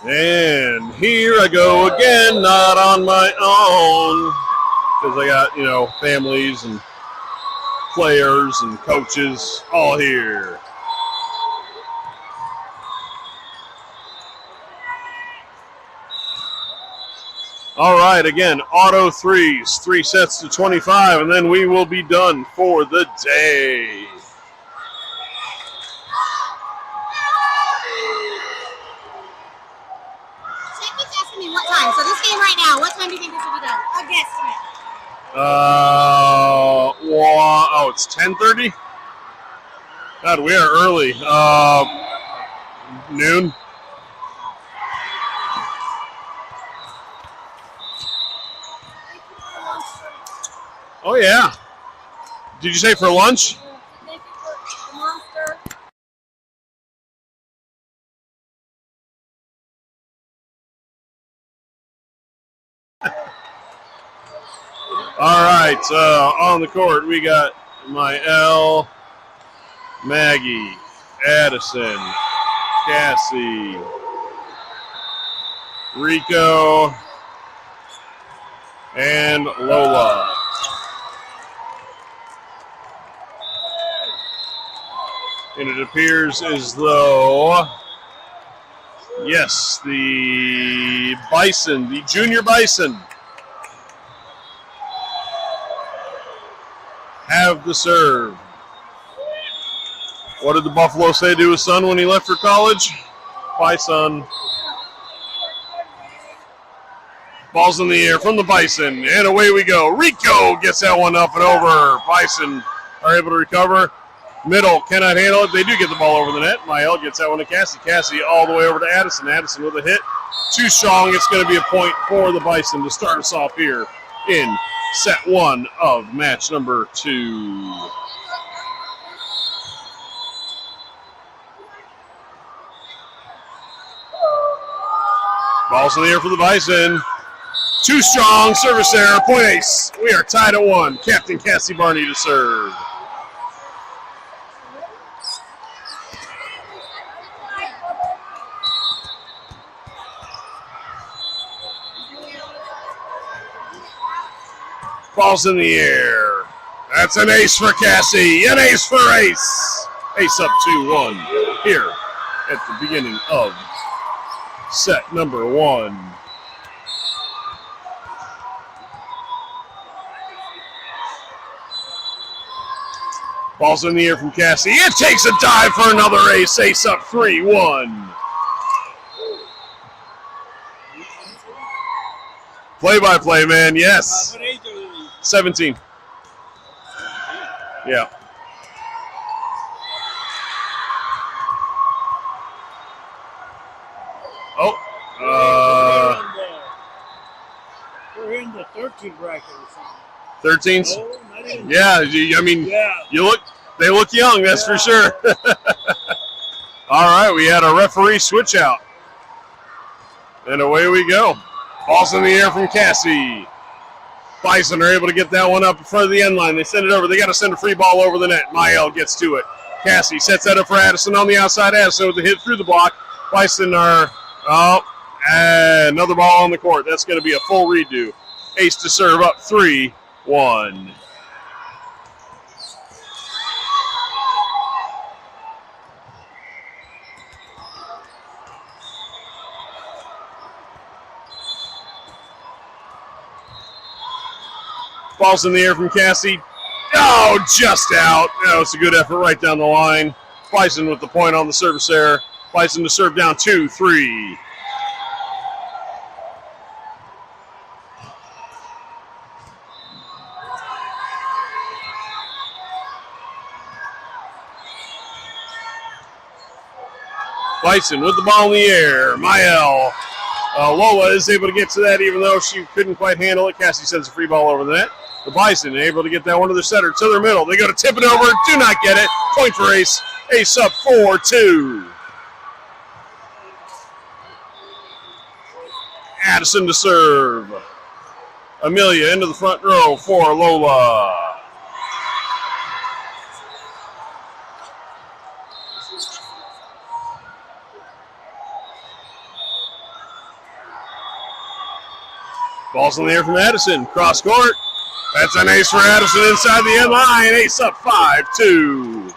And here I go again, not on my own, because I got, families and players and coaches all here. All right, again, auto threes, 3 sets to 25, and then we will be done for the day. What time? So this game right now, what time do you think this will be done? A guesstimate. It's 10:30? God, we are early. Noon. Oh, yeah. Did you say for lunch? Thank you for the monster. All right, on the court, we got Mael, Maggie, Addison, Cassie, Rico, and Lola. And it appears as though, yes, the Bison, the junior Bison, have the serve. What did the Buffalo say to his son when he left for college? Bye, son. Ball's in the air from the Bison, and away we go. Rico gets that one up and over. Bison are able to recover. Middle cannot handle it. They do get the ball over the net. Mael gets that one to Cassie. Cassie all the way over to Addison. Addison with a hit. Too strong. It's going to be a point for the Bison to start us off here in set 1 of match number 2. Ball's in the air for the Bison. Too strong. Service error. Point ace. We are tied at 1. Captain Cassie Barney to serve. Ball's in the air. That's an ace for Cassie. An ace for Ace. Ace up 2-1 here at the beginning of set number 1. Ball's in the air from Cassie. It takes a dive for another ace. Ace up 3-1. Play-by-play, man. Yes. 17. Yeah. Oh. We're in the 13 bracket or something. 13s? No, yeah, I mean, yeah. They look young, that's for sure. All right, we had a referee switch out. And away we go. Ball's in the air from Cassie. Bison are able to get that one up in front of the end line. They send it over. They got to send a free ball over the net. Mael gets to it. Cassie sets that up for Addison on the outside. Addison with a hit through the block. Bison are, another ball on the court. That's going to be a full redo. Ace to serve up 3-1. Ball's in the air from Cassie. Oh, just out. That was a good effort right down the line. Bison with the point on the service error. Bison to serve down 2-3. Bison with the ball in the air. Mael. Lola is able to get to that even though she couldn't quite handle it. Cassie sends a free ball over the net. The Bison able to get that one to the center, to their middle. They go to tip it over, do not get it. Point for Ace. Ace up 4-2. Addison to serve. Amelia into the front row for Lola. Ball's in the air from Addison. Cross court. That's an ace for Addison inside the end line. Ace up 5-2.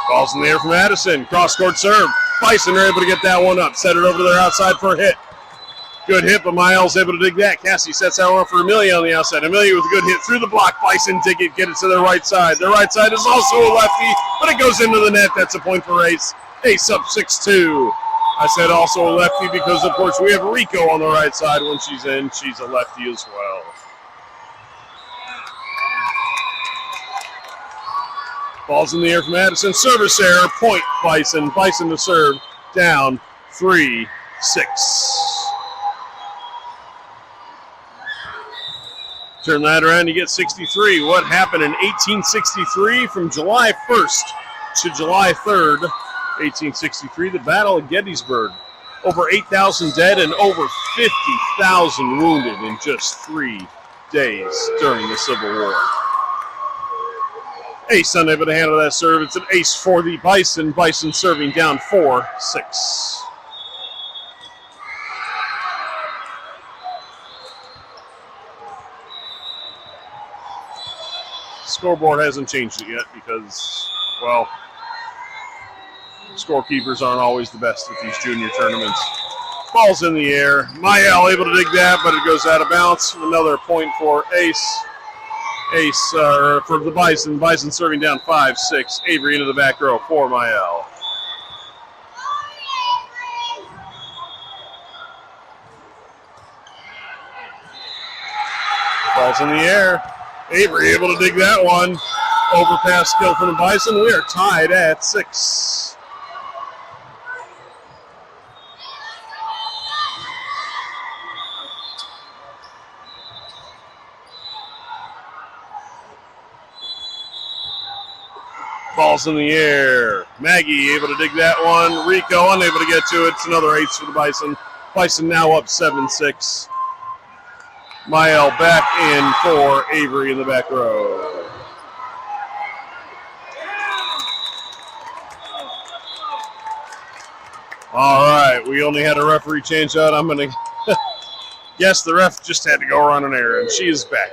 Ball's in the air from Addison. Cross-court serve. Bison are able to get that one up. Set it over to their outside for a hit. Good hit, but Miles able to dig that. Cassie sets that one up for Amelia on the outside. Amelia with a good hit through the block. Bison dig it, get it to their right side. Their right side is also a lefty, but it goes into the net. That's a point for Ace. Ace up 6-2. I said also a lefty because, of course, we have Rico on the right side. When she's in, she's a lefty as well. Ball's in the air from Addison. Service error. Point Bison. Bison to serve. Down 3-6. Turn that around, you get 63. What happened in 1863 from July 1st to July 3rd, 1863, the Battle of Gettysburg. Over 8,000 dead and over 50,000 wounded in just 3 days during the Civil War. Ace unable to handle that serve. It's an ace for the Bison. Bison serving down 4-6. Scoreboard hasn't changed it yet because, well, scorekeepers aren't always the best at these junior tournaments. Ball's in the air. Mayel able to dig that, but it goes out of bounds. Another point for Ace. Ace for the Bison. Bison serving down 5-6. Avery into the back row for Mayel. Ball's in the air. Avery able to dig that one. Overpass skill from the Bison. We are tied at 6. Ball's in the air. Maggie able to dig that one. Rico unable to get to it. It's another ace for the Bison. Bison now up 7-6. Mayel back in for Avery in the back row. All right, we only had a referee change out. I'm going to guess the ref just had to go run an errand. She is back.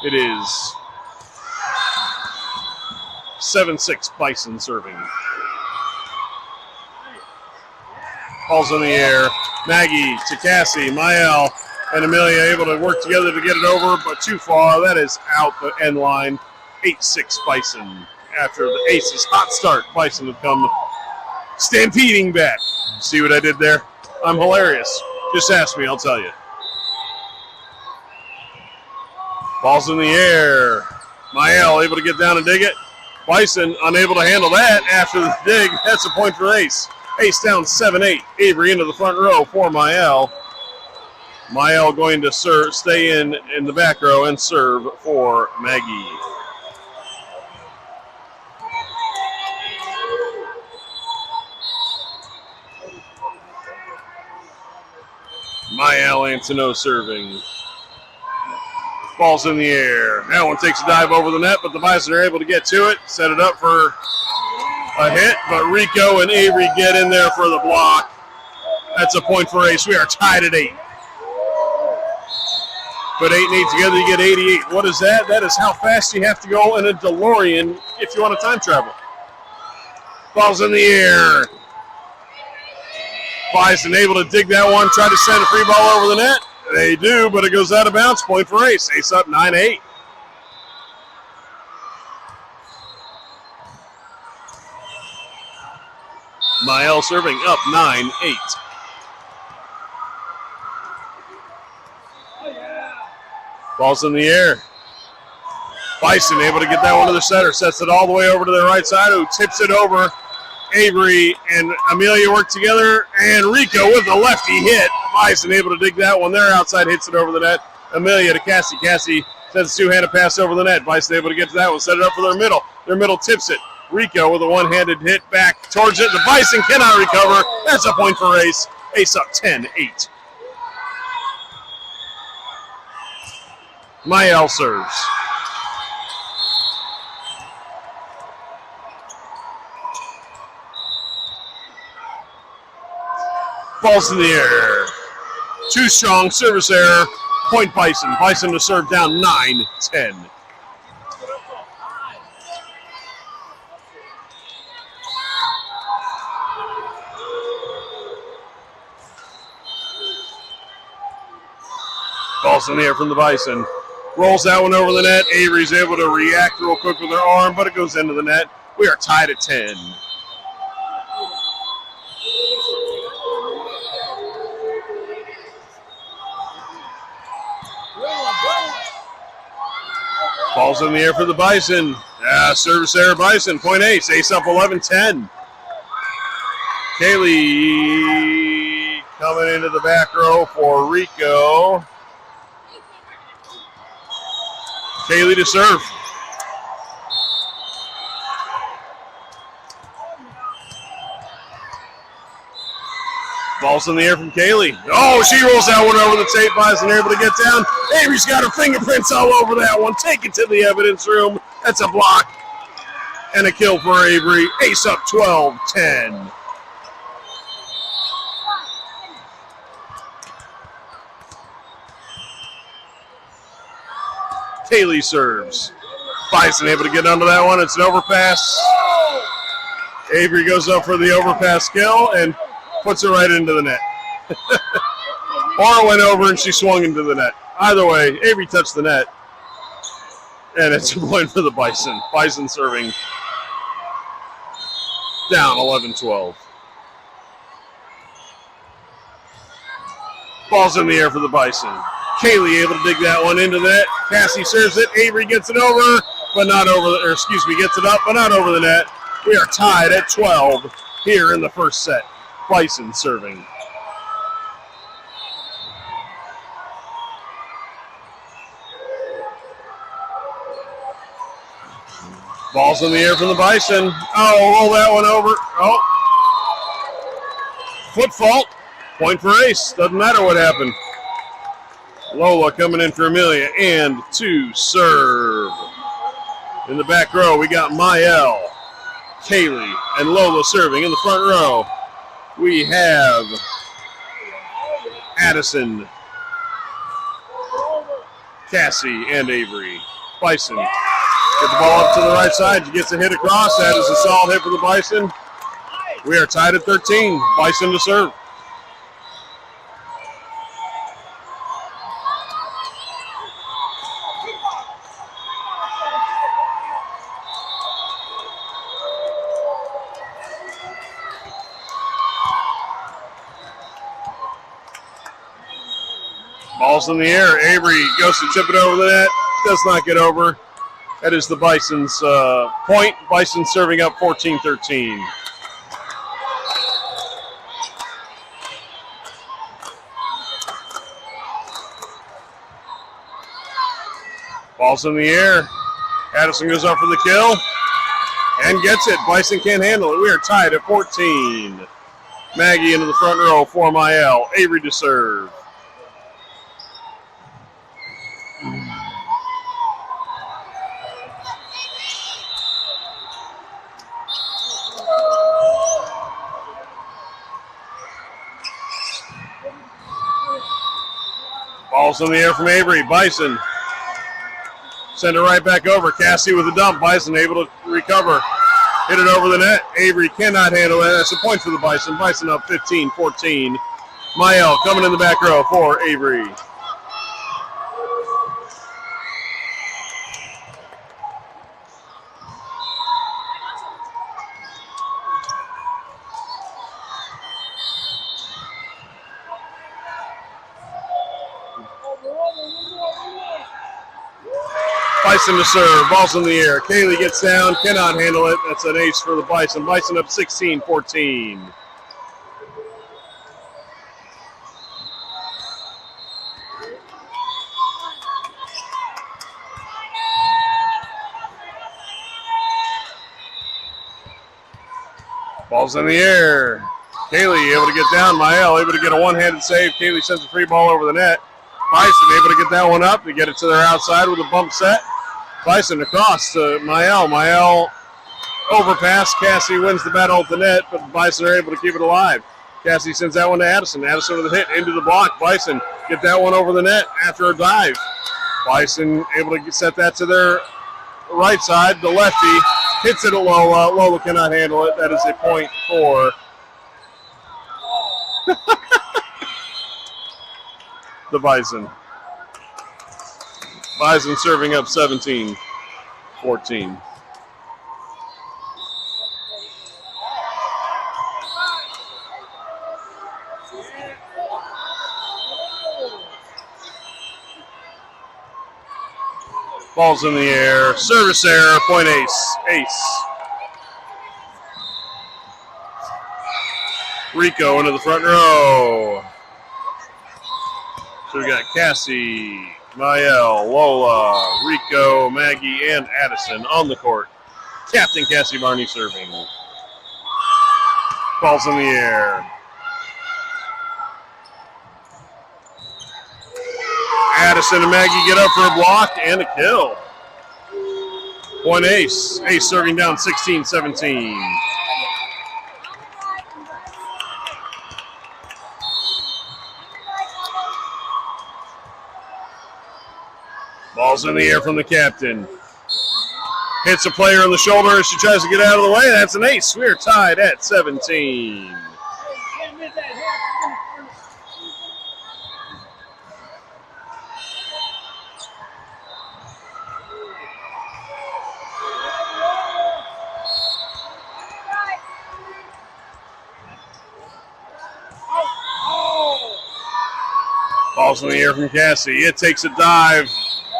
It is 7-6 Bison serving. Ball's in the air. Maggie to Cassie. Mayel and Amelia able to work together to get it over, but too far. That is out the end line. 8-6 Bison. After the Aces' hot start, Bison have come stampeding back. See what I did there? I'm hilarious. Just ask me, I'll tell you. Ball's in the air. Mayel able to get down and dig it. Bison unable to handle that after the dig. That's a point for Ace. Ace down 7-8. Avery into the front row for Mayel. Mayel going to stay in the back row and serve for Maggie. Mayel Antoneau serving. Ball's in the air. That one takes a dive over the net, but the Bison are able to get to it, set it up for a hit, but Rico and Avery get in there for the block. That's a point for Ace. We are tied at 8. Put 8 and 8 together, you get 88. What is that? That is how fast you have to go in a DeLorean if you want to time travel. Ball's in the air. Bison able to dig that one, try to send a free ball over the net. They do, but it goes out of bounds. Point for Ace. Ace up 9-8. Mayel serving up 9-8. Ball's in the air. Bison able to get that one to the setter. Sets it all the way over to the right side, who tips it over. Avery and Amelia work together, and Rico with a lefty hit. Bison able to dig that one. Their outside hits it over the net. Amelia to Cassie. Cassie sends a two-handed pass over the net. Bison able to get to that one. Set it up for their middle. Their middle tips it. Rico with a one-handed hit back towards it. The Bison cannot recover. That's a point for Ace. Ace up 10-8. Mael serves. Ball's in the air. Too strong, service error. Point Bison. Bison to serve down 9-10. Ball's in the air from the Bison. Rolls that one over the net. Avery's able to react real quick with her arm, but it goes into the net. We are tied at 10. Ball's in the air for the Bison. Service error, Bison. Point ace. Ace up 11-10. Kaylee coming into the back row for Rico. Kaylee to serve. Ball's in the air from Kaylee. Oh, she rolls that one over the tape. Bison able to get down. Avery's got her fingerprints all over that one. Take it to the evidence room. That's a block. And a kill for Avery. Ace up 12-10. Kaylee serves. Bison able to get under that one. It's an overpass. Avery goes up for the overpass kill and puts it right into the net. Or it went over and she swung into the net. Either way, Avery touched the net. And it's a point for the Bison. Bison serving down 11-12. Ball's in the air for the Bison. Kaylee able to dig that one into the net. Cassie serves it. Avery gets it over, but not over the, or excuse me, gets it up, but not over the net. We are tied at 12 here in the first set. Bison serving. Ball's in the air from the Bison. Oh, roll that one over. Oh. Foot fault. Point for ace. Doesn't matter what happened. Lola coming in for Amelia and to serve. In the back row, we got Mael, Kaylee, and Lola serving. In the front row, we have Addison, Cassie, and Avery. Bison get the ball up to the right side. She gets a hit across. That is a solid hit for the Bison. We are tied at 13. Bison to serve. Ball's in the air. Avery goes to chip it over the net. Does not get over. That is the Bison's point. Bison serving up 14-13. Ball's in the air. Addison goes up for the kill and gets it. Bison can't handle it. We are tied at 14. Maggie into the front row for Mael. Avery to serve. Ball's in the air from Avery. Bison send it right back over. Cassie with a dump. Bison able to recover. Hit it over the net. Avery cannot handle it. That's a point for the Bison. Bison up 15-14. Mael coming in the back row for Avery. Bison to serve. Ball's in the air. Kaylee gets down. Cannot handle it. That's an ace for the Bison. Bison up 16-14. Ball's in the air. Kaylee able to get down. Mael able to get a one-handed save. Kaylee sends a free ball over the net. Bison able to get that one up to get it to their outside with a bump set. Bison across to Mael. Mael overpass. Cassie wins the battle at the net, but the Bison are able to keep it alive. Cassie sends that one to Addison. Addison with a hit into the block. Bison get that one over the net after a dive. Bison able to set that to their right side. The lefty hits it at Lola. Lola cannot handle it. That is a point for the Bison. Bison serving up 17-14. Ball's in the air. Service error. Point ace. Ace. Rico into the front row. So we got Cassie, Mael, Lola, Rico, Maggie, and Addison on the court. Captain Cassie Barney serving. Ball's in the air. Addison and Maggie get up for a block and a kill. Point ace. Ace serving down 16-17. Ball's in the air from the captain. Hits a player in the shoulder as she tries to get out of the way. That's an ace. We're tied at 17. Ball's in the air from Cassie. It takes a dive.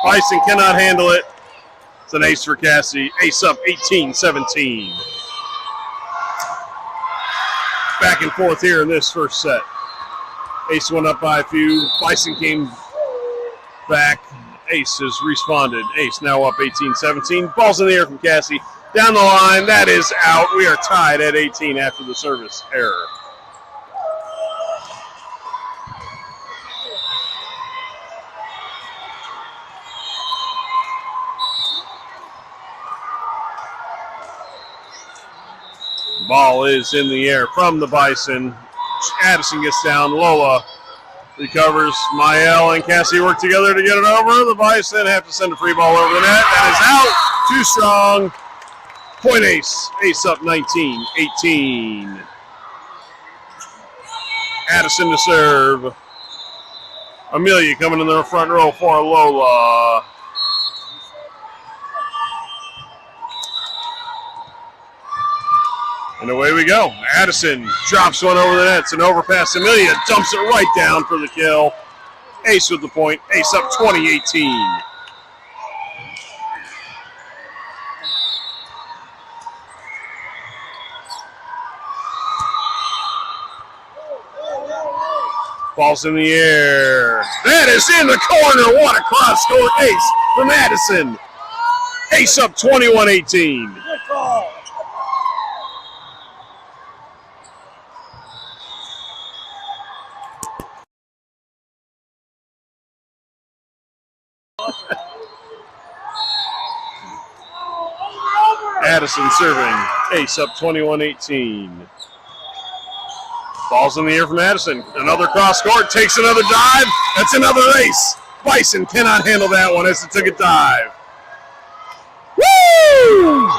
Bison cannot handle it. It's an ace for Cassie. Ace up 18-17. Back and forth here in this first set. Ace went up by a few. Bison came back. Ace has responded. Ace now up 18-17. Ball's in the air from Cassie. Down the line. That is out. We are tied at 18 after the service error. Ball is in the air from the Bison. Addison gets down. Lola recovers. Mael and Cassie work together to get it over. The Bison have to send a free ball over the net. That is out. Too strong. Point ace. Ace up 19-18. Addison to serve. Amelia coming in the front row for Lola. And away we go. Addison drops one over the net. It's an overpass. Amelia dumps it right down for the kill. Ace with the point. Ace up 20-18. Ball's in the air. That is in the corner. What a cross-court ace from Addison. Ace up 21-18. Good call. Addison serving. Ace up 21-18. Ball's in the air from Addison. Another cross court. Takes another dive. That's another ace. Bison cannot handle that one as it took a dive. Woo!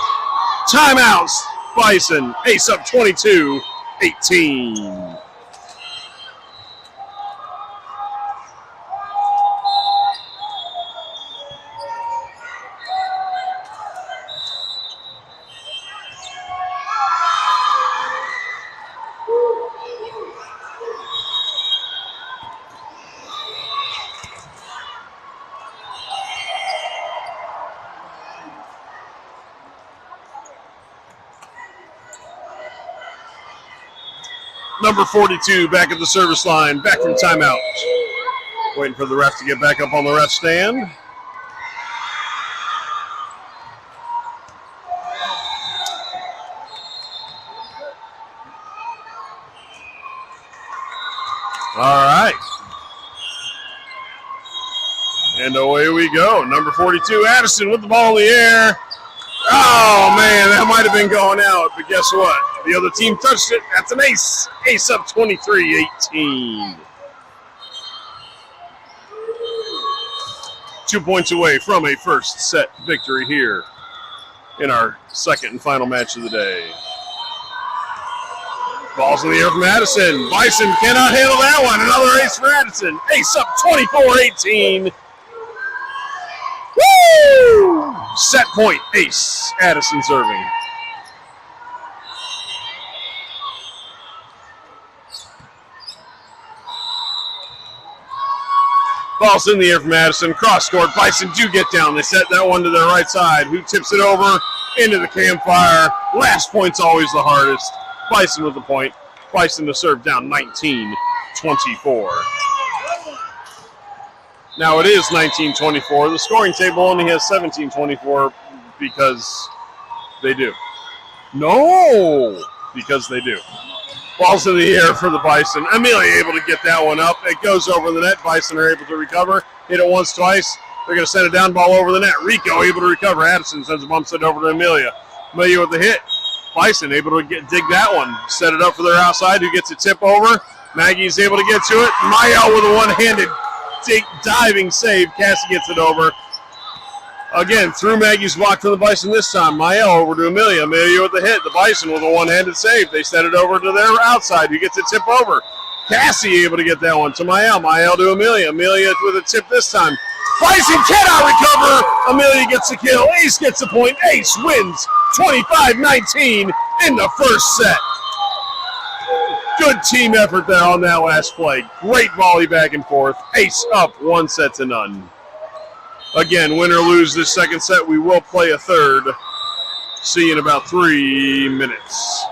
Timeouts. Bison. Ace up 22-18. Number 42 back at the service line, back from timeout. Waiting for the ref to get back up on the ref stand. All right. And away we go. Number 42, Addison with the ball in the air. Oh, man, that might have been going out. But guess what? The other team touched it. That's an ace. Ace up 23-18. 2 points away from a first set victory here in our second and final match of the day. Ball's in the air from Addison. Bison cannot handle that one. Another ace for Addison. Ace up 24-18. Woo! Set point, ace. Addison serving. Ball's in the air from Addison. Cross court. Bison do get down. They set that one to their right side. Who tips it over into the campfire. Last point's always the hardest. Bison with the point. Bison to serve down 19-24. Now it is 19-24. The scoring table only has 17-24 because they do. No! Because they do. Ball's in the air for the Bison. Amelia able to get that one up. It goes over the net. Bison are able to recover. Hit it once, twice. They're going to send a down ball over the net. Rico able to recover. Addison sends a bump set over to Amelia. Amelia with the hit. Bison able to dig that one. Set it up for their outside. Who gets a tip over? Maggie's able to get to it. Mayo with a one-handed diving save. Cassie gets it over. Again, through Maggie's block to the Bison this time. Mayo over to Amelia. Amelia with the hit. The Bison with a one-handed save. They set it over to their outside. Who gets a tip over? Cassie able to get that one to Mayo. Mayo to Amelia. Amelia with a tip this time. Bison cannot recover. Amelia gets the kill. Ace gets the point. Ace wins 25-19 in the first set. Good team effort there on that last play. Great volley back and forth. Ace up 1-0. Again, win or lose this second set, we will play a third. See you in about 3 minutes.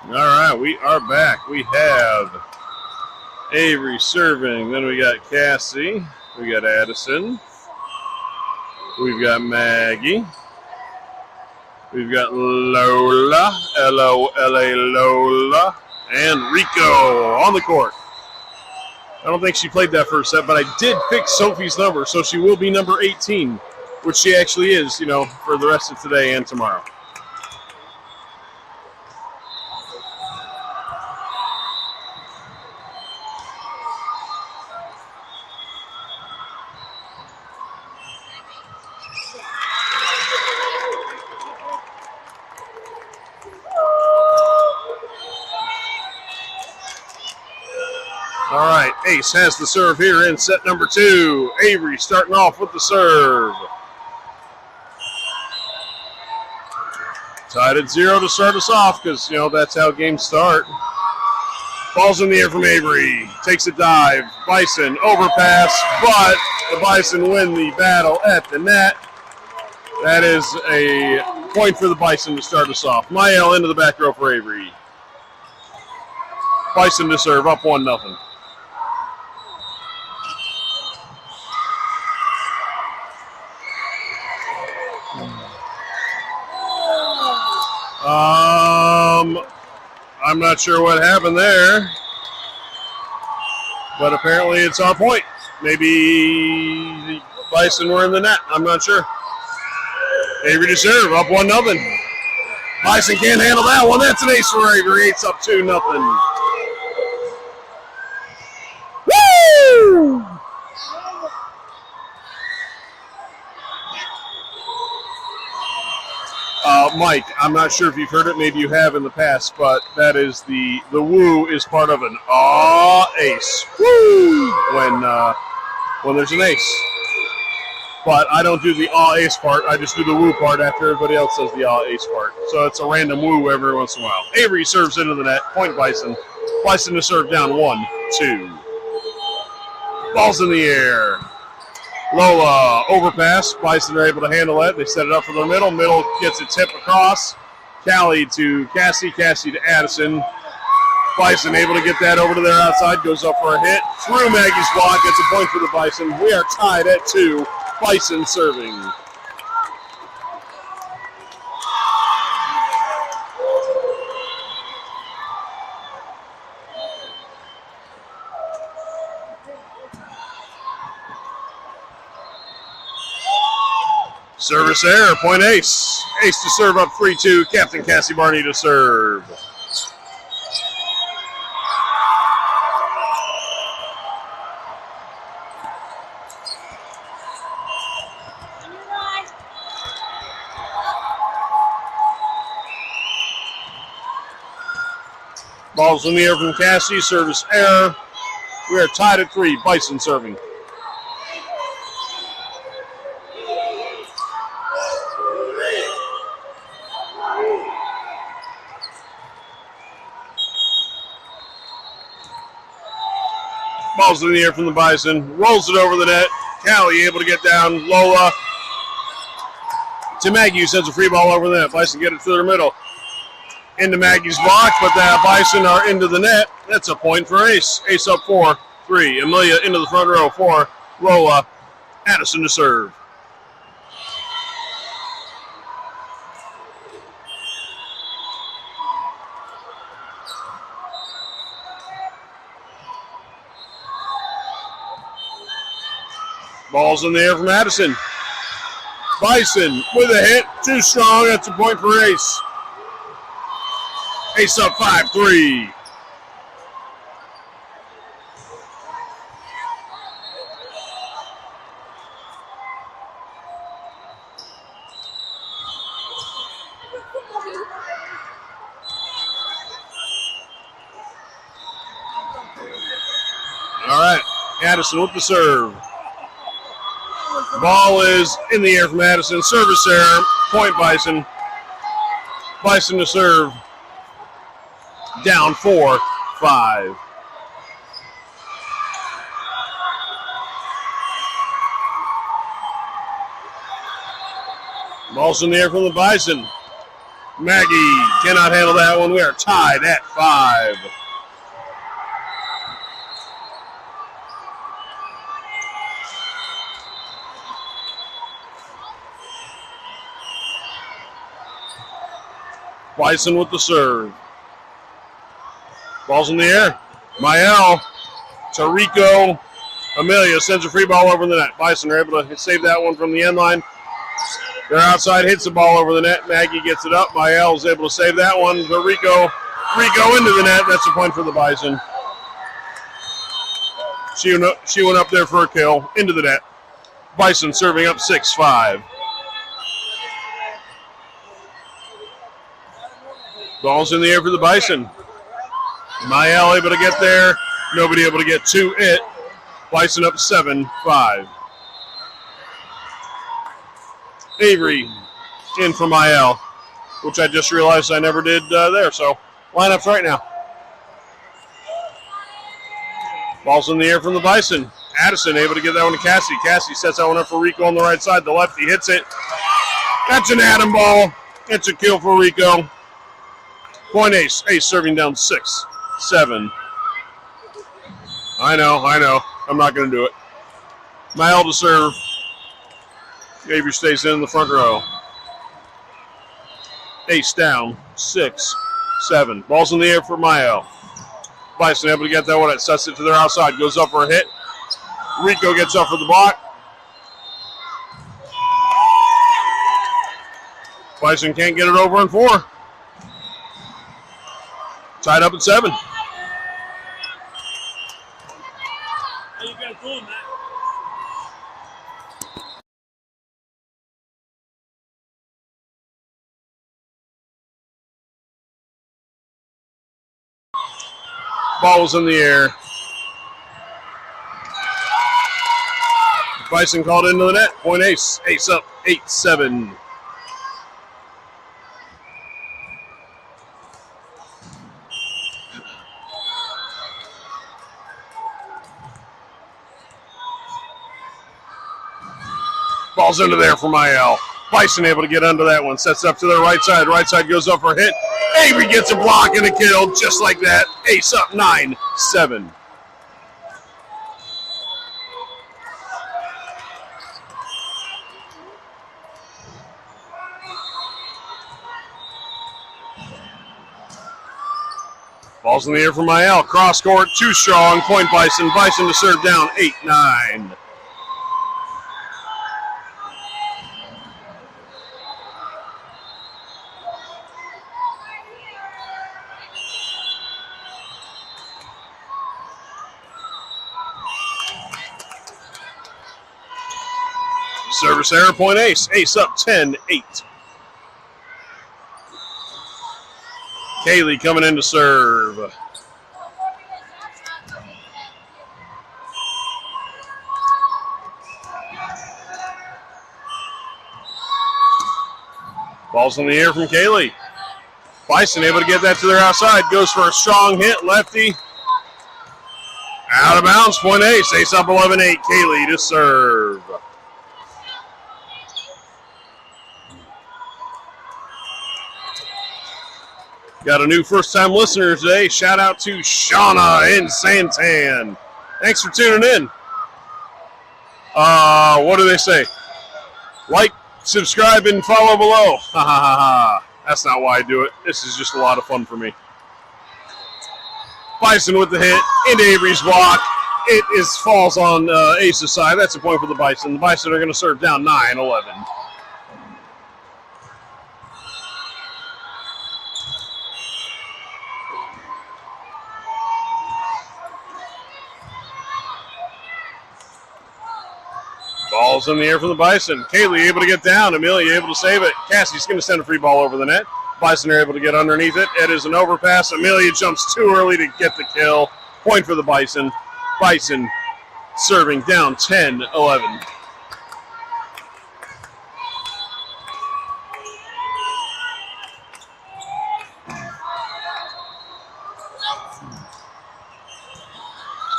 All right, we are back. We have Avery serving. Then we got Cassie. We got Addison. We've got Maggie. We've got Lola. Lola. And Rico on the court. I don't think she played that first set, but I did pick Sophie's number, so she will be number 18, which she actually is, you know, for the rest of today and tomorrow. All right, Ace has the serve here in set number 2. Avery starting off with the serve. Tied at 0 to start us off because, you know, that's how games start. Ball's in the air from Avery. Takes a dive. Bison overpass, but the Bison win the battle at the net. That is a point for the Bison to start us off. Mael into the back row for Avery. Bison to serve, up 1-0. I'm not sure what happened there, but apparently it's our point. Maybe the Bison were in the net. I'm not sure. Avery to serve, up 1-0. Bison can't handle that one. That's an ace for Avery. It's up 2-0. Woo! Mike, I'm not sure if you've heard it. Maybe you have in the past, but that is the woo is part of an ace. Woo! When there's an ace. But I don't do the ace part. I just do the woo part after everybody else does the ace part. So it's a random woo every once in a while. Avery serves into the net. Point Bison. Bison to serve down 1-2. Ball's in the air. Lola overpass. Bison are able to handle that. They set it up for the middle. Middle gets a tip across. Callie to Cassie. Cassie to Addison. Bison able to get that over to their outside. Goes up for a hit. Through Maggie's block. It's a point for the Bison. We are tied at 2. Bison serving. Service error, point ace. Ace to serve up 3-2. Captain Cassie Barney to serve. Ball's in the air from Cassie. Service error. We are tied at 3. Bison serving. Ball's in the air from the Bison. Rolls it over the net. Callie able to get down. Lola to Maggie, who sends a free ball over the net. Bison get it to their middle. Into Maggie's block, but the Bison are into the net. That's a point for Ace. Ace up 4-3. Amelia into the front row for Lola. Addison to serve. Ball's in the air from Addison. Bison with a hit. Too strong. That's a point for Ace. Ace up 5-3. All right. Addison with the serve. Ball is in the air from Addison. Service error. Point Bison. Bison to serve. Down 4-5. Ball's in the air from the Bison. Maggie cannot handle that one. We are tied at 5. Bison with the serve. Ball's in the air. Mael to Rico. Amelia sends a free ball over the net. Bison are able to save that one from the end line. They're outside, hits the ball over the net. Maggie gets it up. Mael is able to save that one to Rico. Rico into the net. That's a point for the Bison. She went up there for a kill. Into the net. Bison serving up 6-5. Ball's in the air for the Bison. Mael able to get there. Nobody able to get to it. Bison up 7-5. Avery in for Mael, which I just realized I never did there. So lineups right now. Ball's in the air from the Bison. Addison able to get that one to Cassie. Cassie sets that one up for Rico on the right side. The lefty hits it. That's an Adam ball. It's a kill for Rico. Point Ace. Ace serving down 6-7. I know. I'm not going to do it. Mael to serve. Avery stays in the front row. Ace down 6-7. Ball's in the air for Mael. Bison able to get that one. It sets it to their outside. Goes up for a hit. Rico gets up for the block. Bison can't get it over in 4. Tied up at 7. How you guys doing, Matt? Ball was in the air. Bison called into the net. Point Ace. Ace up 8-7. Ball's into there for Mael. Bison able to get under that one. Sets up to their right side. Right side goes up for a hit. Avery gets a block and a kill just like that. Ace up 9-7. Ball's in the air for Mael. Cross court, too strong. Point Bison. Bison to serve down 8-9. Service error, point Ace. Ace up 10-8. Kaylee coming in to serve. Ball's in the air from Kaylee. Bison able to get that to their outside. Goes for a strong hit. Lefty. Out of bounds. Point Ace. Ace up 11-8. Kaylee to serve. Got a new first-time listener today. Shout out to Shauna in Santan. Thanks for tuning in. What do they say? Like, subscribe, and follow below. Ha ha ha ha. That's not why I do it. This is just a lot of fun for me. Bison with the hit into Avery's block. It falls on Ace's side. That's a point for the Bison. The Bison are going to serve down 9-11. Ball's in the air from the Bison. Kaylee able to get down. Amelia able to save it. Cassie's going to send a free ball over the net. Bison are able to get underneath it. It is an overpass. Amelia jumps too early to get the kill. Point for the Bison. Bison serving down 10-11.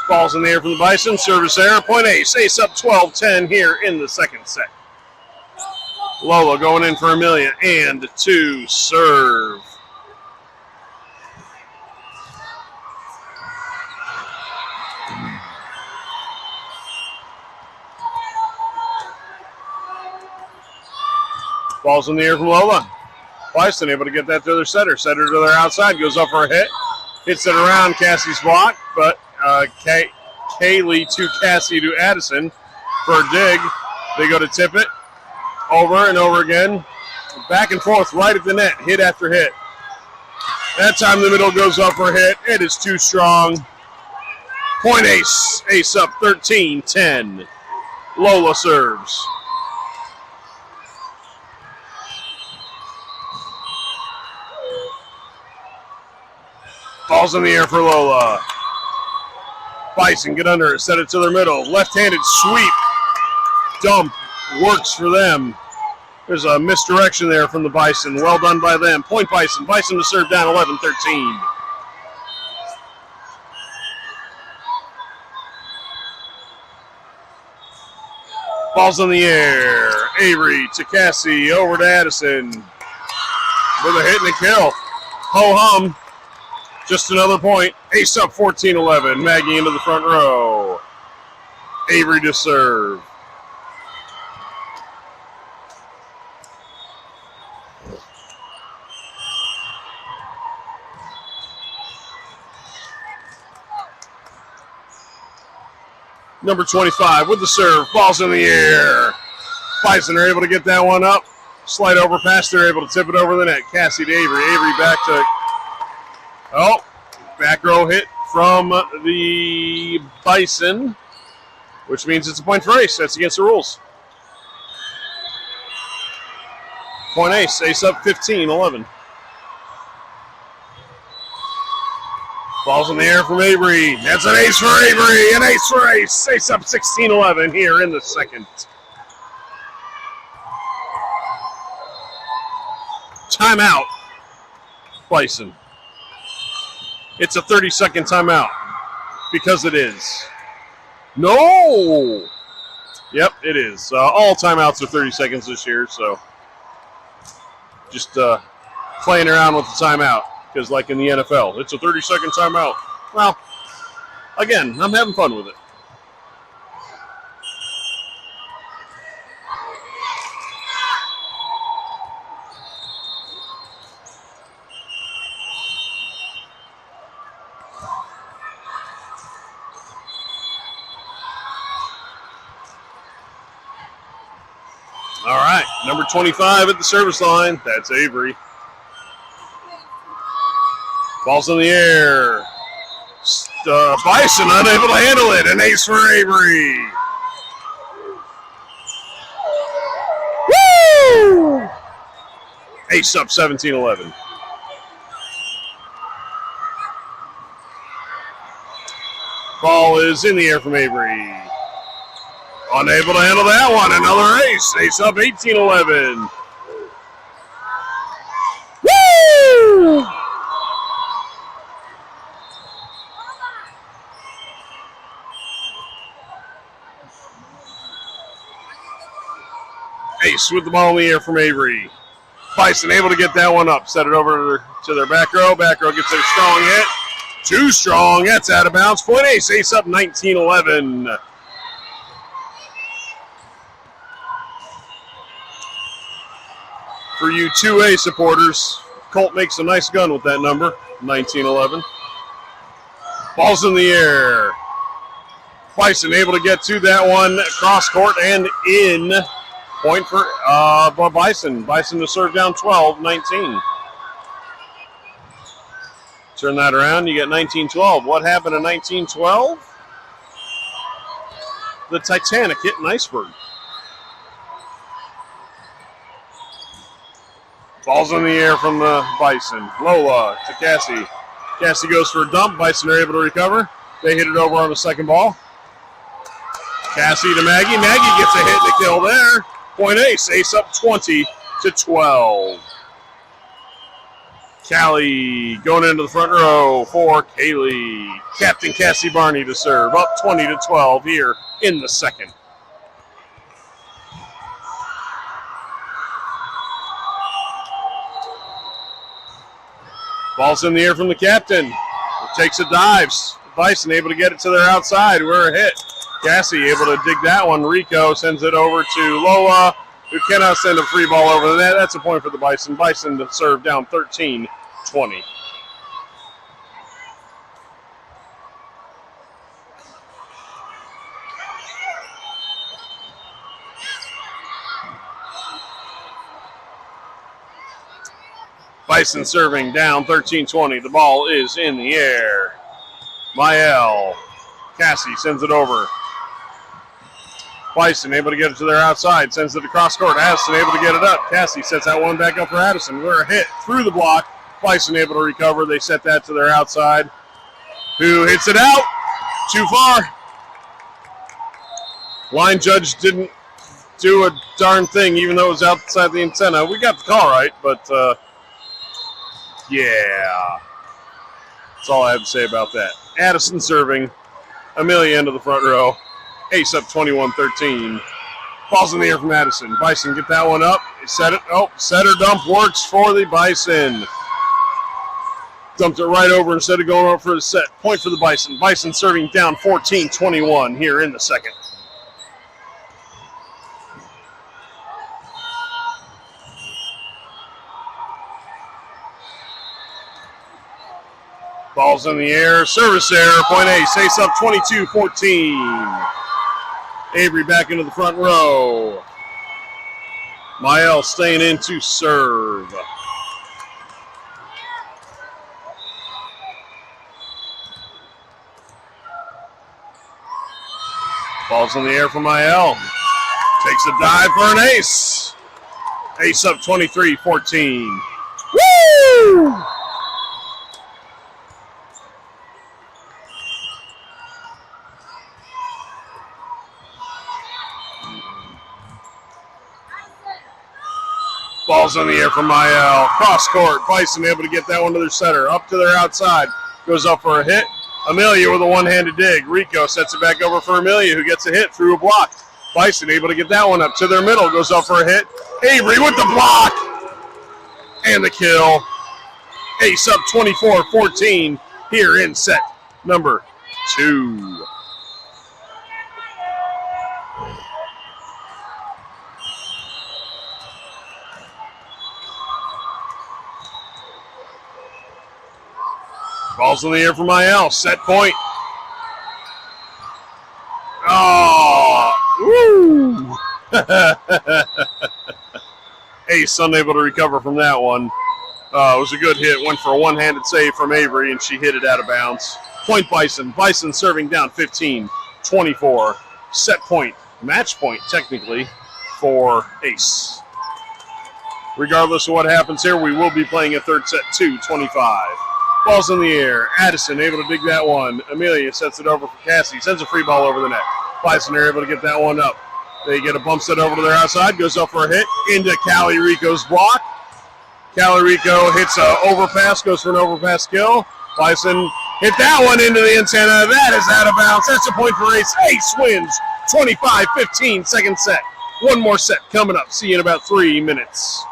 Ball's in the air from the Bison. Service error. Point Ace. Ace up 12-10 here in the second set. Lola going in for Amelia and to serve. Ball's in the air from Lola. Bison able to get that to their setter. Setter to their outside. Goes up for a hit. Hits it around Cassie's block, but Kaylee to Cassie to Addison for a dig. They go to tip it over and over again. Back and forth right at the net, hit after hit. That time the middle goes up for a hit. It is too strong. Point ace. Ace up 13-10. Lola serves. Ball's in the air for Lola. Bison get under it, set it to their middle. Left-handed sweep. Dump works for them. There's a misdirection there from the Bison. Well done by them. Point Bison. Bison to serve down 11-13. Ball's in the air. Avery to Cassie. Over to Addison. With a hit and a kill. Ho-hum. Just another point. Ace up 14-11. Maggie into the front row. Avery to serve. Number 25 with the serve. Ball's in the air. Bison are able to get that one up. Slide over pass. They're able to tip it over the net. Cassie to Avery. Avery back to... Oh, back row hit from the Bison, which means it's a point for ace. That's against the rules. Point ace. Ace up 15-11. Ball's in the air from Avery. That's an ace for Avery. An ace for ace. Ace up 16-11 here in the second. Timeout. Bison. It's a 30-second timeout. Because it is. No! Yep, it is. All timeouts are 30 seconds this year, so just playing around with the timeout. Because like in the NFL, it's a 30-second timeout. Well, again, I'm having fun with it. All right, number 25 at the service line. That's Avery. Ball's in the air. Bison unable to handle it. An ace for Avery. Woo! Ace up 17-11. Ball is in the air from Avery. Unable to handle that one. Another ace. Ace up 18-11. Woo! Ace with the ball in the air from Avery. Bison able to get that one up. Set it over to their back row. Back row gets a strong hit. Too strong. That's out of bounds. Point ace. Ace up 19-11. For you 2A supporters, Colt makes a nice gun with that number, 19-11. Ball's in the air. Bison able to get to that one. Cross court and in. Point for Bison. Bison to serve down 12-19. Turn that around. You get 19-12. What happened in 19-12? The Titanic hit an iceberg. Ball's in the air from the Bison. Lola to Cassie. Cassie goes for a dump. Bison are able to recover. They hit it over on the second ball. Cassie to Maggie. Maggie gets a hit and a kill there. Point ace. Ace up 20-12. Callie going into the front row for Kaylee. Captain Cassie Barney to serve. Up 20-12 here in the second. Ball's in the air from the captain. Takes a dive. Bison able to get it to their outside. We're a hit. Cassie able to dig that one. Rico sends it over to Lola, who cannot send a free ball over the net. That's a point for the Bison. Bison to serve down 13-20. Bison serving down 13-20. The ball is in the air. Mael. Cassie sends it over. Bison able to get it to their outside. Sends it across court. Addison able to get it up. Cassie sets that one back up for Addison. We're a hit through the block. Bison able to recover. They set that to their outside. Who hits it out? Too far. Line judge didn't do a darn thing, even though it was outside the antenna. We got the call right, but yeah. That's all I have to say about that. Addison serving. Amelia into the front row. Ace up 21-13. Ball's in the air from Addison. Bison get that one up. Set it. Oh, setter dump works for the Bison. Dumped it right over instead of going up for the set. Point for the Bison. Bison serving down 14-21 here in the second. Ball's in the air. Service error. Point ace. Ace up 22-14. Avery back into the front row. Mael staying in to serve. Ball's in the air for Mael. Takes a dive for an ace. Ace up 23-14. Woo! Ball's in the air for Mael. Cross court. Bison able to get that one to their setter. Up to their outside. Goes up for a hit. Amelia with a one-handed dig. Rico sets it back over for Amelia, who gets a hit through a block. Bison able to get that one up to their middle. Goes up for a hit. Avery with the block. And the kill. Ace up 24-14 here in set number 2. Ball's in the air for Mael. Set point. Oh, woo! Ace unable to recover from that one. It was a good hit. Went for a one-handed save from Avery, and she hit it out of bounds. Point Bison. Bison serving down 15-24. Set point. Match point, technically, for Ace. Regardless of what happens here, we will be playing a third set, 2-25. Ball's in the air. Addison able to dig that one. Amelia sets it over for Cassie. Sends a free ball over the net. Bison are able to get that one up. They get a bump set over to their outside. Goes up for a hit into Callie Rico's block. Callie Rico hits an overpass. Goes for an overpass kill. Bison hit that one into the antenna. That is out of bounds. That's a point for Ace. Ace wins 25-15. Second set. One more set coming up. See you in about 3 minutes.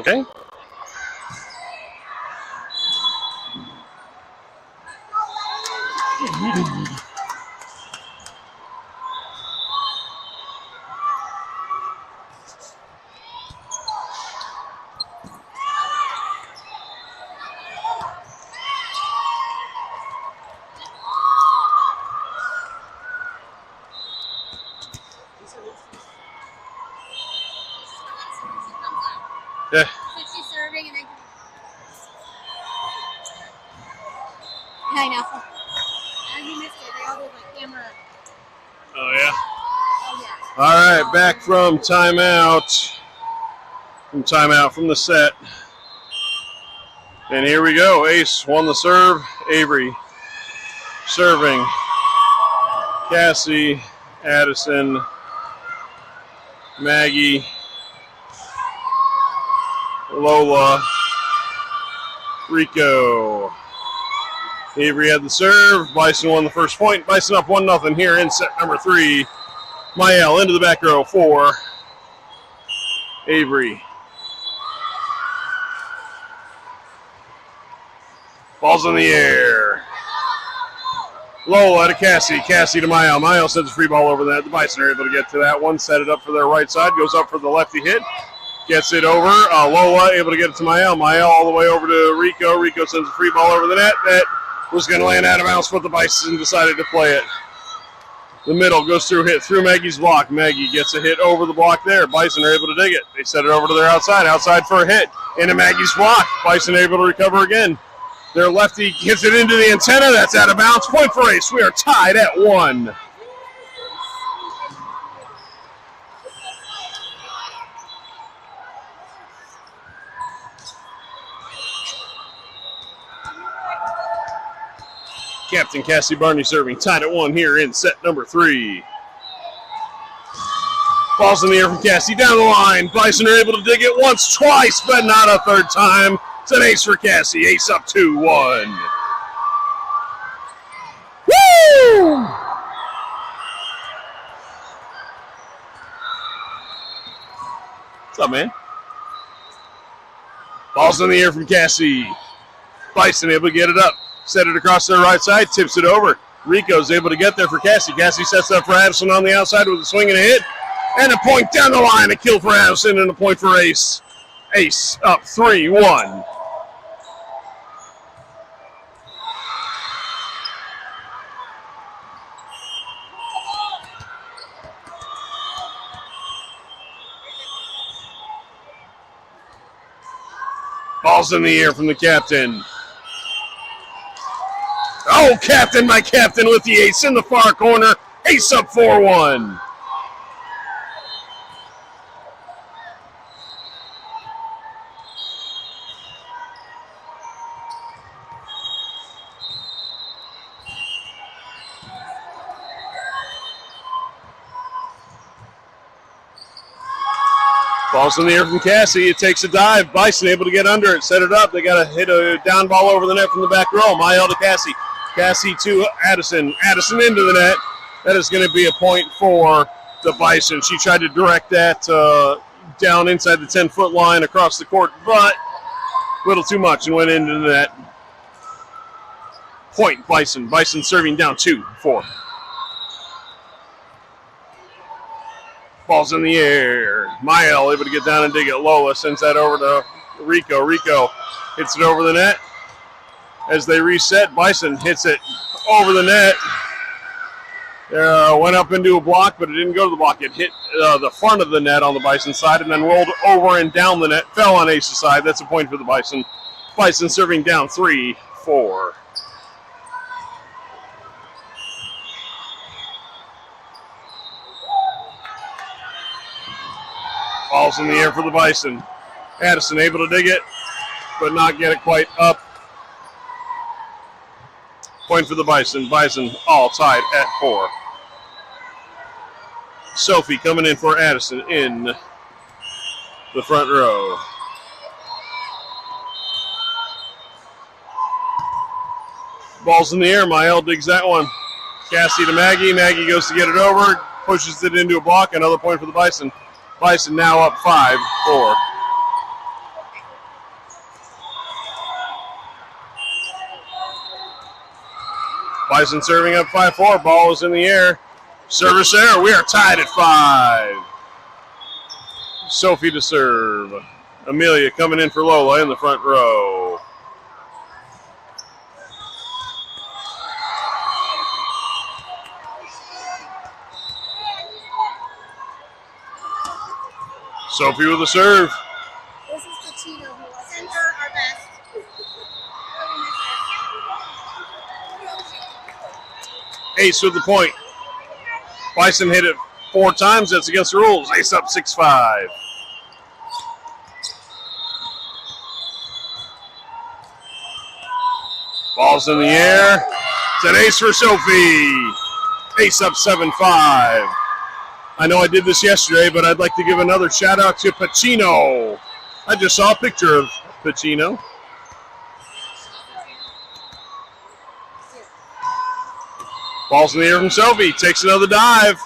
Okay. Yeah. So she's serving and then. I know. You missed it. They all did like camera. Oh, yeah. Oh, yeah. All right, back from timeout. From the set. And here we go. Ace won the serve. Avery serving. Cassie, Addison, Maggie, Lola, Rico. Avery had the serve. Bison won the first point. Bison up 1-0 here in set number 3. Mael into the back row for Avery. Ball's in the air. Lola to Cassie. Cassie to Mael. Mael sends a free ball over the net. The Bison are able to get to that one. Set it up for their right side. Goes up for the lefty hit. Gets it over. Lola able to get it to Mael. Mael all the way over to Rico. Rico sends a free ball over the net. That was going to land out of bounds, but the Bison decided to play it. The middle goes through, hit through Maggie's block. Maggie gets a hit over the block there. Bison are able to dig it. They set it over to their outside. Outside for a hit. Into Maggie's block. Bison able to recover again. Their lefty gets it into the antenna. That's out of bounds. Point for Ace. We are tied at 1. Captain Cassie Barney serving, tied at 1 here in set number 3. Ball's in the air from Cassie, down the line. Bison are able to dig it once, twice, but not a third time. It's an ace for Cassie. Ace up 2-1. Woo! What's up, man? Ball's in the air from Cassie. Bison able to get it up. Set it across their right side, tips it over. Rico's able to get there for Cassie. Cassie sets up for Addison on the outside with a swing and a hit. And a point down the line, a kill for Addison and a point for Ace. Ace up 3-1. Ball's in the air from the captain. Oh, captain, my captain with the ace in the far corner. Ace up 4-1. Ball's in the air from Cassie. It takes a dive. Bison able to get under it, set it up. They got to hit a down ball over the net from the back row. Mael to Cassie. Cassie to Addison. Addison into the net. That is going to be a point for the Bison. She tried to direct that down inside the 10-foot line across the court, but a little too much and went into the net. Point Bison. Bison serving down 2-4. Ball's in the air. Mael able to get down and dig it. Lola sends that over to Rico. Rico hits it over the net. As they reset, Bison hits it over the net. Went up into a block, but it didn't go to the block. It hit the front of the net on the Bison side and then rolled over and down the net. Fell on Ace's side. That's a point for the Bison. Bison serving down 3-4. Ball's in the air for the Bison. Addison able to dig it, but not get it quite up. Point for the Bison. Bison all tied at 4. Sophie coming in for Addison in the front row. Ball's in the air. Mael digs that one. Cassie to Maggie. Maggie goes to get it over. Pushes it into a block. Another point for the Bison. Bison now up 5-4. Bison serving up 5-4. Ball is in the air. Service error. We are tied at 5. Sophie to serve. Amelia coming in for Lola in the front row. Sophie with a serve. This is the Tino who was center our best. Ace with the point. Bison hit it 4 times. That's against the rules. Ace up 6-5. Ball's in the air. It's an ace for Sophie. Ace up 7-5. I know I did this yesterday, but I'd like to give another shout out to Pacino. I just saw a picture of Pacino. Ball's in the air from Sophie. Takes another dive.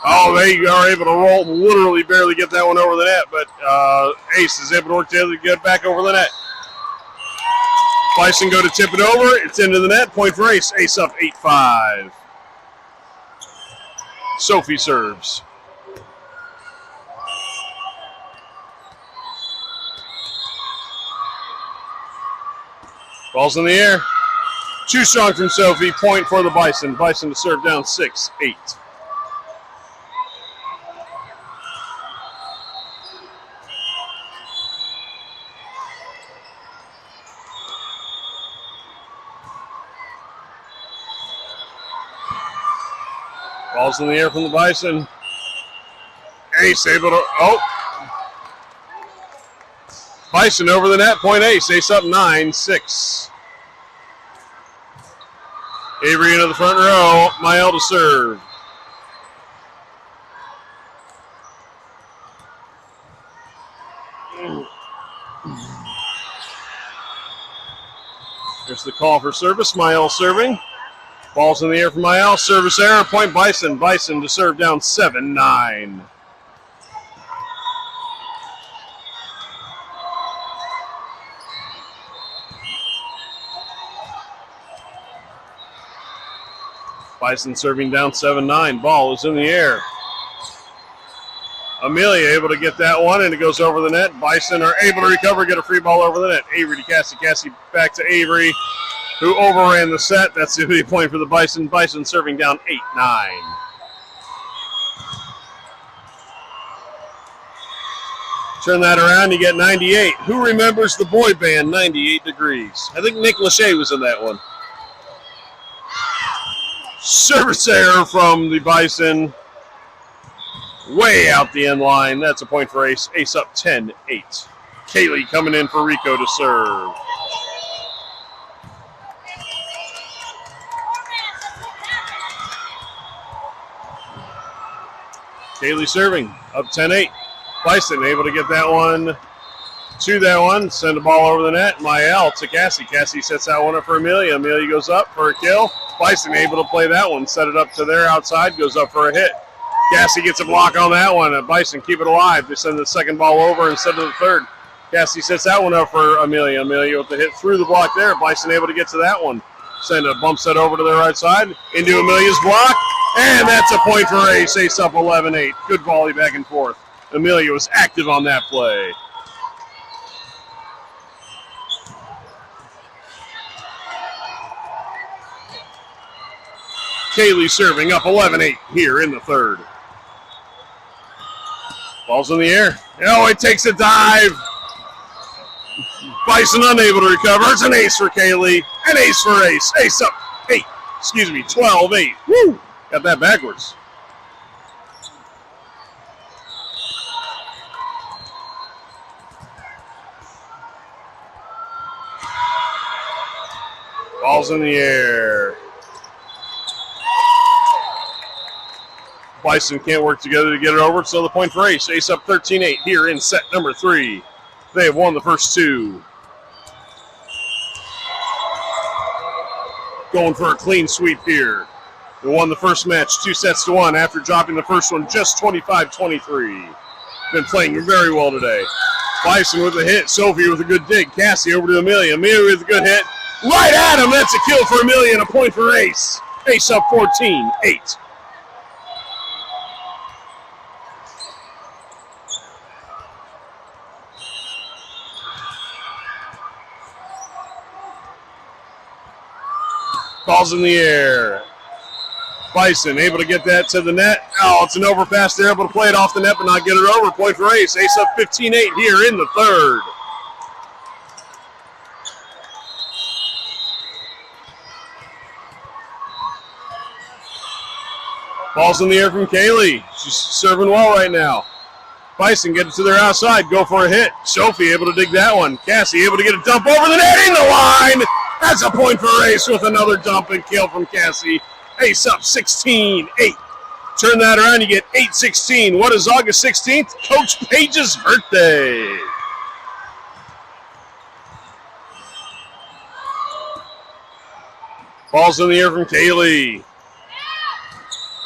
Oh, they are able to roll, literally barely get that one over the net, but Ace is able to work together to get it back over the net. Bison go to tip it over. It's into the net. Point for Ace. Ace up 8-5. Sophie serves. Ball's in the air. Too strong from Sophie. Point for the Bison. Bison to serve down 6-8. Ball's in the air from the Bison. Ace able to, Bison over the net, point Ace. Ace up 9-6. Avery into the front row. Mael to serve. There's the call for service. Mael serving. Ball's in the air from Mael. Service error. Point Bison. Bison to serve down 7-9. Bison serving down 7-9. Ball is in the air. Amelia able to get that one, and it goes over the net. Bison are able to recover, get a free ball over the net. Avery to Cassie. Cassie back to Avery, who overran the set. That's the point for the Bison. Bison serving down 8-9. Turn that around, you get 98. Who remembers the boy band 98 Degrees? I think Nick Lachey was in that one. Service error from the Bison. Way out the end line. That's a point for Ace. Ace up 10-8. Kaylee coming in for Rico to serve. Kaylee serving up 10-8. Bison able to get that one to that one. Send the ball over the net. Mael to Cassie. Cassie sets that one up for Amelia. Amelia goes up for a kill. Bison able to play that one. Set it up to their outside. Goes up for a hit. Cassie gets a block on that one. Bison keep it alive. They send the second ball over instead of the third. Cassie sets that one up for Amelia. Amelia with the hit through the block there. Bison able to get to that one. Send a bump set over to their right side. Into Amelia's block. And that's a point for Ace. Ace up 11-8. Good volley back and forth. Amelia was active on that play. Kaylee serving up 11-8 here in the third. Ball's in the air. Oh, it takes a dive. Bison unable to recover. It's an ace for Kaylee. An ace for Ace. Ace up 12-8. Woo! Got that backwards. Ball's in the air. Bison can't work together to get it over. It's another point for Ace. Ace up 13-8 here in set number 3. They have won the first 2. Going for a clean sweep here. They won the first match 2-1 after dropping the first one just 25-23. Been playing very well today. Bison with a hit. Sophie with a good dig. Cassie over to Amelia. Amelia with a good hit. Right at him. That's a kill for Amelia and a point for Ace. Ace up 14-8. Ball's in the air. Bison able to get that to the net. Oh, it's an overpass. They're able to play it off the net but not get it over. Point for Ace. Ace up 15-8 here in the third. Ball's in the air from Kaylee. She's serving well right now. Bison get it to their outside. Go for a hit. Sophie able to dig that one. Cassie able to get a dump over the net in the line. That's a point for Ace with another dump and kill from Cassie. Ace up 16-8. Turn that around, you get 8-16. What is August 16th? Coach Page's birthday. Ball's in the air from Kaylee.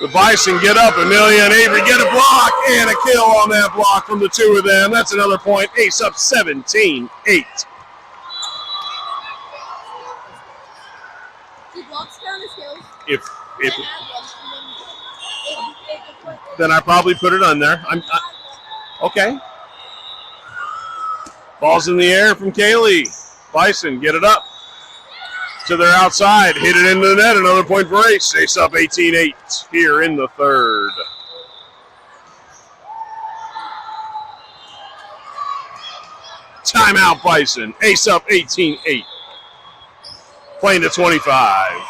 The Bison get up. Amelia and Avery get a block and a kill on that block from the two of them. That's another point. Ace up 17-8. If then I probably put it on there. Okay. Ball's in the air from Kaylee. Bison get it up to their outside. Hit it into the net. Another point for Ace. Ace up 18-8 here in the third. Timeout Bison. Ace up 18-8. Playing to 25.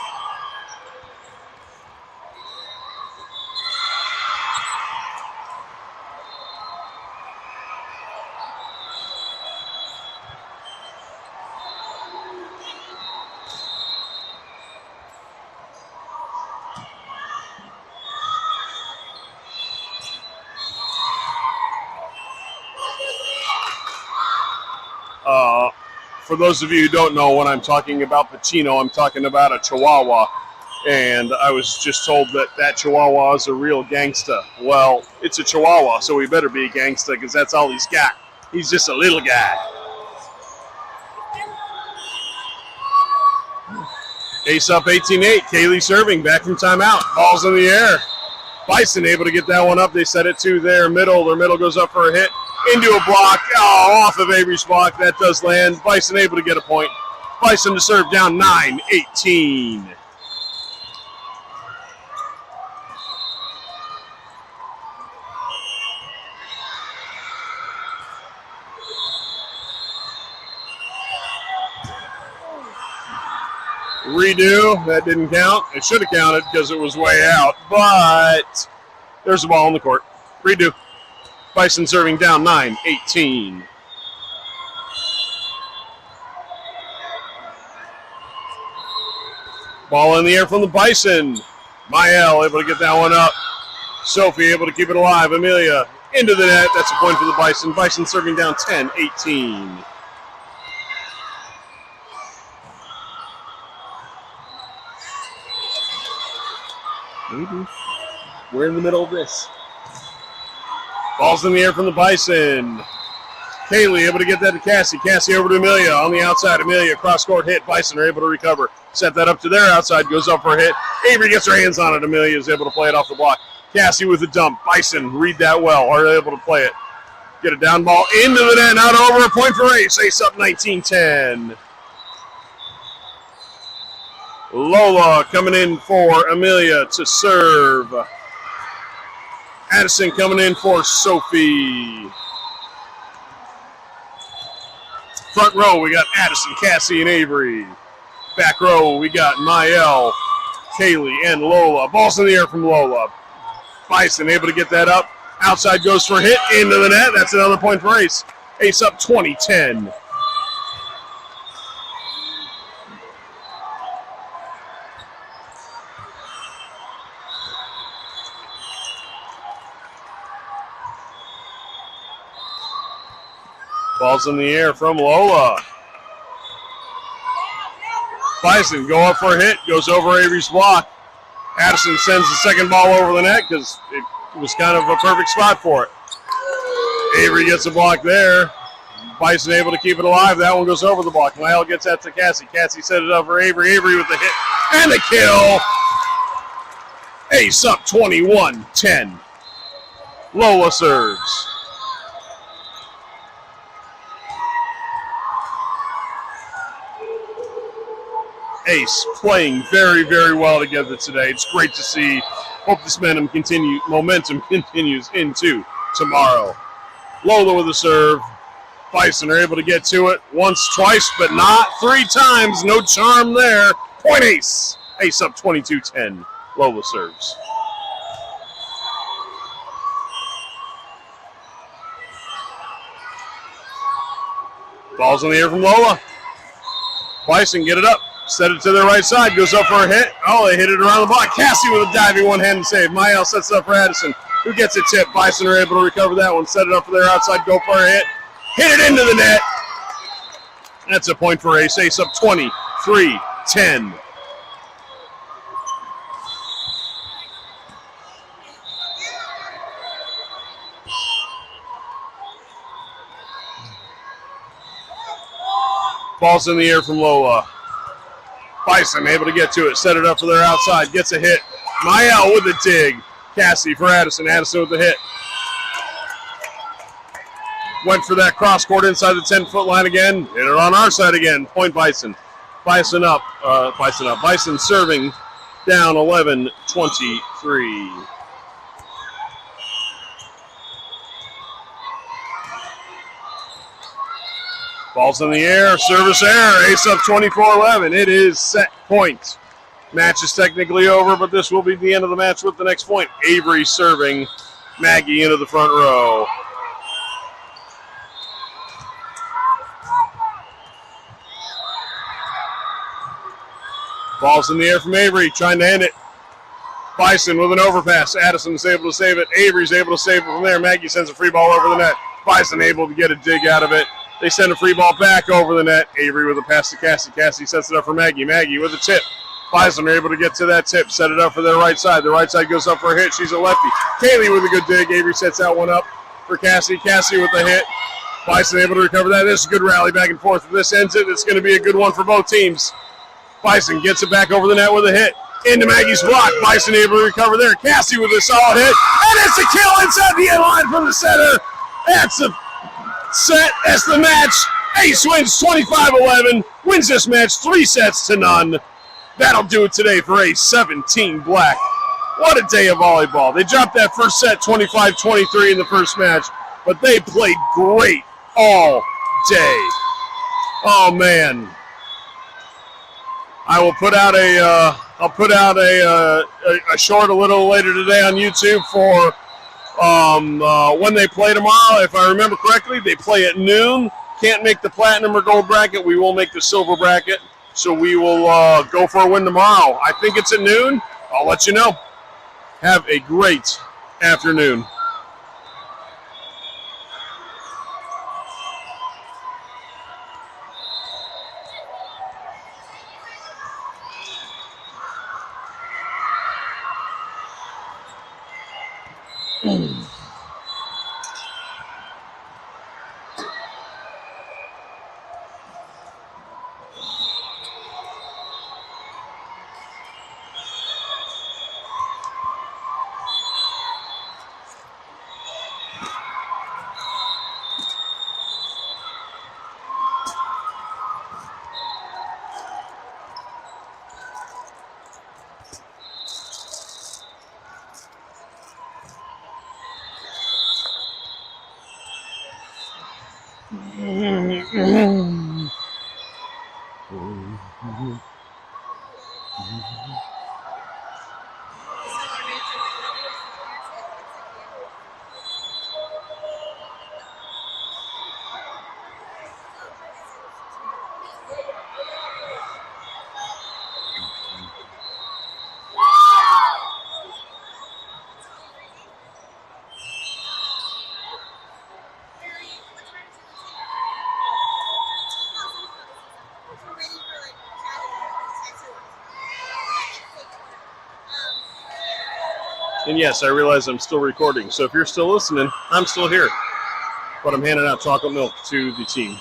For those of you who don't know, when I'm talking about Pacino, I'm talking about a Chihuahua. And I was just told that Chihuahua is a real gangsta. Well, it's a Chihuahua, so we better be a gangsta because that's all he's got. He's just a little guy. Ace up 18-8. Kaylee serving back from timeout. Ball's in the air. Bison able to get that one up. They set it to their middle. Their middle goes up for a hit. Into a block. Oh, off of Avery's block. That does land. Bison able to get a point. Bison to serve down 9-18. Redo. That didn't count. It should have counted because it was way out. But there's the ball on the court. Redo. Bison serving down 9-18. Ball in the air from the Bison. Mael able to get that one up. Sophie able to keep it alive. Amelia into the net. That's a point for the Bison. Bison serving down 10-18. Maybe. We're in the middle of this. Ball's in the air from the Bison. Kaylee able to get that to Cassie. Cassie over to Amelia on the outside. Amelia cross-court hit. Bison are able to recover. Set that up to their outside. Goes up for a hit. Avery gets her hands on it. Amelia is able to play it off the block. Cassie with a dump. Bison read that well. Are able to play it. Get a down ball into the net. Not over. A point for Ace. Ace up 19-10. Lola coming in for Amelia to serve. Addison coming in for Sophie. Front row, we got Addison, Cassie, and Avery. Back row, we got Mael, Kaylee, and Lola. Ball's in the air from Lola. Bison able to get that up. Outside goes for a hit into the net. That's another point for Ace. Ace up 20-10. Ball's in the air from Lola. Bison go up for a hit, goes over Avery's block. Addison sends the second ball over the net because it was kind of a perfect spot for it. Avery gets a block there. Bison able to keep it alive. That one goes over the block. Lyle gets that to Cassie. Cassie set it up for Avery. Avery with the hit and the kill. Ace up 21-10. Lola serves. Ace playing very, very well together today. It's great to see. Hope this momentum continues into tomorrow. Lola with a serve. Bison are able to get to it once, twice, but not 3 times. No charm there. Point Ace. Ace up 22-10. Lola serves. Ball's in the air from Lola. Bison get it up. Set it to their right side. Goes up for a hit. Oh, they hit it around the block. Cassie with a diving one-handed save. Mael sets it up for Addison, who gets a tip. Bison are able to recover that one. Set it up for their outside. Go for a hit. Hit it into the net. That's a point for Ace. Ace up 23-10. Ball's in the air from Lola. Bison able to get to it. Set it up for their outside. Gets a hit. Mael with the dig. Cassie for Addison. Addison with the hit. Went for that cross court inside the 10-foot line again. Hit it on our side again. Point Bison. Bison up. Bison serving down 11-23. Ball's in the air. Service error. Ace up 24-11. It is set point. Match is technically over, but this will be the end of the match with the next point. Avery serving Maggie into the front row. Ball's in the air from Avery, trying to end it. Bison with an overpass. Addison is able to save it. Avery's able to save it from there. Maggie sends a free ball over the net. Bison able to get a dig out of it. They send a free ball back over the net. Avery with a pass to Cassie. Cassie sets it up for Maggie. Maggie with a tip. Bison are able to get to that tip. Set it up for their right side. The right side goes up for a hit. She's a lefty. Kaylee with a good dig. Avery sets that one up for Cassie. Cassie with the hit. Bison able to recover that. This is a good rally back and forth. If this ends it, it's going to be a good one for both teams. Bison gets it back over the net with a hit. Into Maggie's block. Bison able to recover there. Cassie with a solid hit. And it's a kill inside the end line from the center. That's a set. That's the match. Ace wins 25-11. Wins this match 3-0. That'll do it today for Ace 17 Black. What a day of volleyball. They dropped that first set 25-23 in the first match, but they played great all day. Oh man. I will put out a short a little later today on YouTube for when they play tomorrow. If I remember correctly, they play at noon. Can't make the platinum or gold bracket. We will make the silver bracket. So we will go for a win tomorrow. I think it's at noon. I'll let you know. Have a great afternoon. And yes, I realize I'm still recording. So if you're still listening, I'm still here. But I'm handing out chocolate milk to the team.